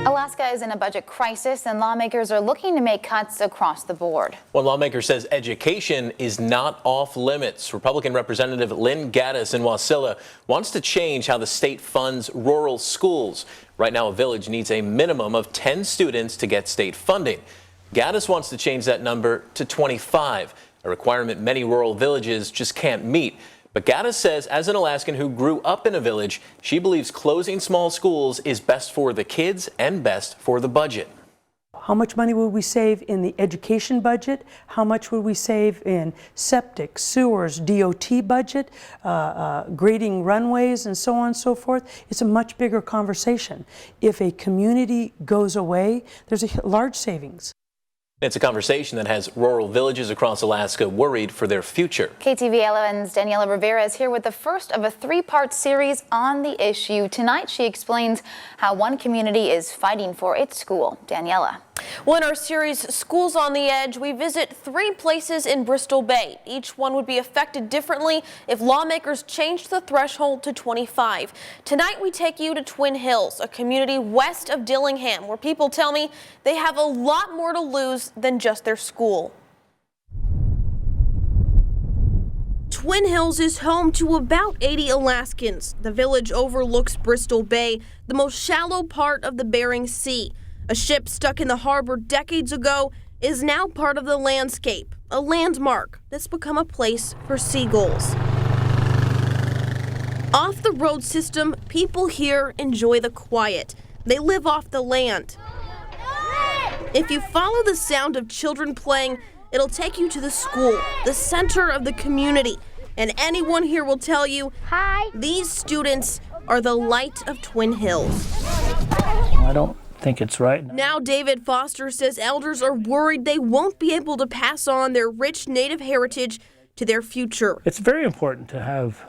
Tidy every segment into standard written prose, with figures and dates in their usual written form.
Alaska is in a budget crisis, and lawmakers are looking to make cuts across the board. One lawmaker says education is not off limits. Republican Representative Lynn Gaddis in Wasilla wants to change how the state funds rural schools. Right now, a village needs a minimum of 10 students to get state funding. Gaddis wants to change that number to 25, a requirement many rural villages just can't meet. But Gaddis says, as an Alaskan who grew up in a village, she believes closing small schools is best for the kids and best for the budget. How much money would we save in the education budget? How much would we save in septic, sewers, DOT budget, grading runways, and so on and so forth? It's a much bigger conversation. If a community goes away, there's a large savings. It's a conversation that has rural villages across Alaska worried for their future. KTVA 11's Daniela Rivera is here with the first of a three-part series on the issue. Tonight, she explains how one community is fighting for its school. Daniela. Well, in our series, Schools on the Edge, we visit 3 places in Bristol Bay. Each one would be affected differently if lawmakers changed the threshold to 25. Tonight, we take you to Twin Hills, a community west of Dillingham, where people tell me they have a lot more to lose than just their school. Twin Hills is home to about 80 Alaskans. The village overlooks Bristol Bay, the most shallow part of the Bering Sea. A ship stuck in the harbor decades ago is now part of the landscape, a landmark that's become a place for seagulls. Off the road system, people here enjoy the quiet. They live off the land. If you follow the sound of children playing, it'll take you to the school, the center of the community. And anyone here will tell you, hi, these students are the light of Twin Hills. I don't think it's right. Now David Foster says elders are worried they won't be able to pass on their rich Native heritage to their future. It's very important to have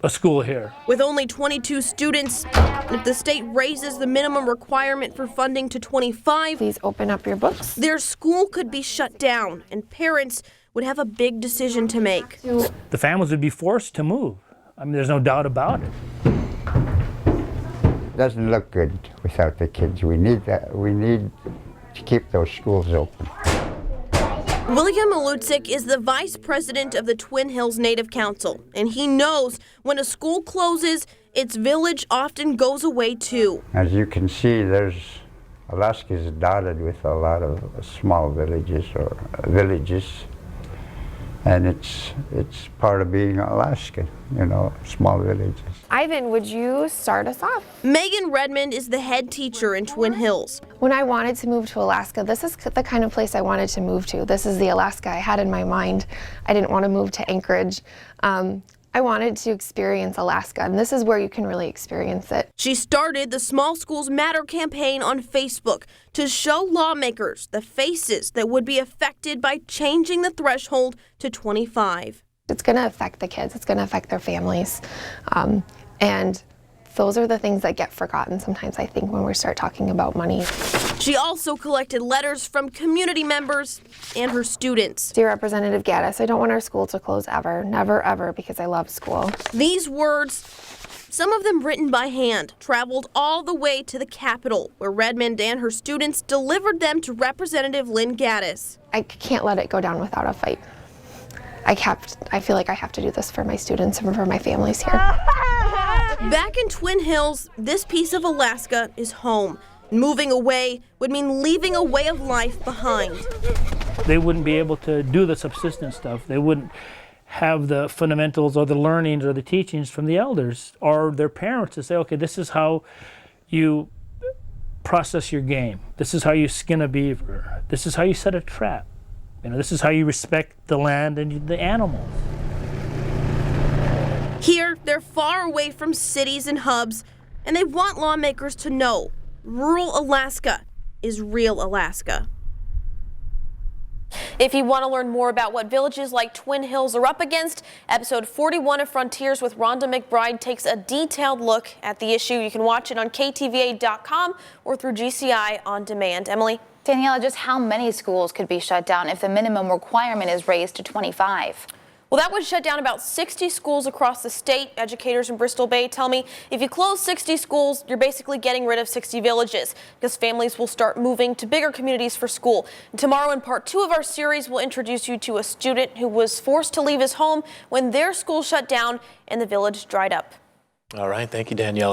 a school here. With only 22 students, if the state raises the minimum requirement for funding to 25, please open up your books. Their school could be shut down and parents would have a big decision to make. The families would be forced to move. I mean, there's no doubt about it. Doesn't look good without the kids. We need that. We need to keep those schools open. William Malutzik is the vice president of the Twin Hills Native Council, and he knows when a school closes, its village often goes away too. As you can see, Alaska is dotted with a lot of small villages or villages, and it's part of being Alaska, you know, small villages. Ivan, would you start us off? Megan Redmond is the head teacher in Twin Hills. When I wanted to move to Alaska, this is the kind of place I wanted to move to. This is the Alaska I had in my mind. I didn't want to move to Anchorage. I wanted to experience Alaska, and this is where you can really experience it. She started the Small Schools Matter campaign on Facebook to show lawmakers the faces that would be affected by changing the threshold to 25. It's going to affect the kids. It's going to affect their families. And those are the things that get forgotten sometimes, I think, when we start talking about money. She also collected letters from community members and her students. Dear Representative Gaddis, I don't want our school to close ever, never ever, because I love school. These words, some of them written by hand, traveled all the way to the Capitol, where Redmond and her students delivered them to Representative Lynn Gaddis. I can't let it go down without a fight. I feel like I have to do this for my students and for my families here. Back in Twin Hills, this piece of Alaska is home. Moving away would mean leaving a way of life behind. They wouldn't be able to do the subsistence stuff. They wouldn't have the fundamentals or the learnings or the teachings from the elders or their parents to say, okay, this is how you process your game. This is how you skin a beaver. This is how you set a trap. You know, this is how you respect the land and the animals. Here, they're far away from cities and hubs, and they want lawmakers to know rural Alaska is real Alaska. If you want to learn more about what villages like Twin Hills are up against, episode 41 of Frontiers with Rhonda McBride takes a detailed look at the issue. You can watch it on KTVA.com or through GCI On Demand. Emily? Daniela, just how many schools could be shut down if the minimum requirement is raised to 25? Well, that would shut down about 60 schools across the state. Educators in Bristol Bay tell me if you close 60 schools, you're basically getting rid of 60 villages because families will start moving to bigger communities for school. And tomorrow in part 2 of our series, we'll introduce you to a student who was forced to leave his home when their school shut down and the village dried up. All right. Thank you, Danielle.